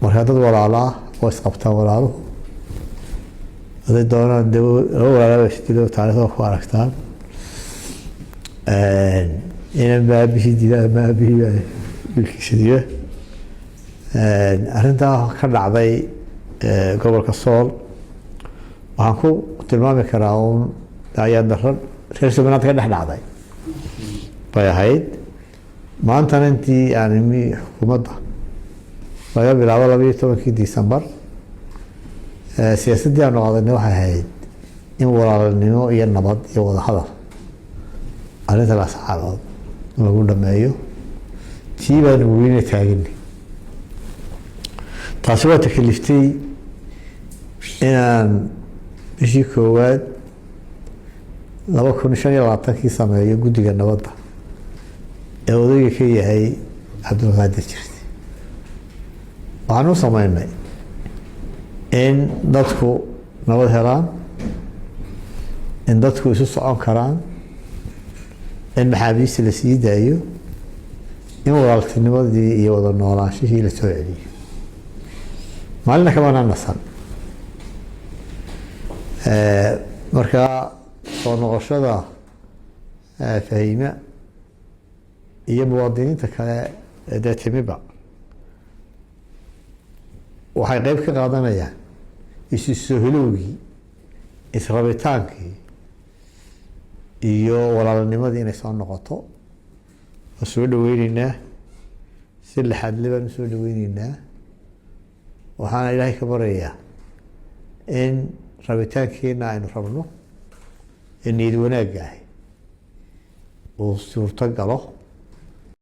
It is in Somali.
marka dad walaala oo isqabtaan walaaluhu haday doonaan dee walaalo isdilo taariikhda ku aragtaan inaan baabihii dilaa baabihii wiilkiisa dila arrintaa ka dhacday gobolka Sool waxaan ku tilmaami karaa uun ayaan daran reer Somaliland ka dhex dhacday bay ahayd maantana intii aan imi xukuumadda laga bilaabo 12 December siyaasadii aan noqday waxay ahayd in walaalnimo iyo nabad iyo wada hadal arrinta la saxaado lagu dhameeyo tiibaan weyn taagin taasi waa takliftay inaan bishii koowaad 2025 sameeyo guddiga nabadda ee odayga ka yahay Cabdulqaadir Jirde waxaan u sameynay in dadku nabad helaan in dadku isu socon karaan in maxaabiista la sii daayo in walaaltinimadii iyo wada noolaanshihii la soo celiyo maalina kama nasan marka soo noqoshada Fahima iyo muwaadiniinta kale ee timiba waxay qayb ka qaadanayaan isu soo helowgii israbitaankii iyo walaalnimadii inay soo noqoto oo soo dhaweynaynaa si la xadliban soo dhaweynaynaa waxaan Ilaahay ka barayaa in rabitaankeena aynu rabno in niyad wanaag ah oo suurta galo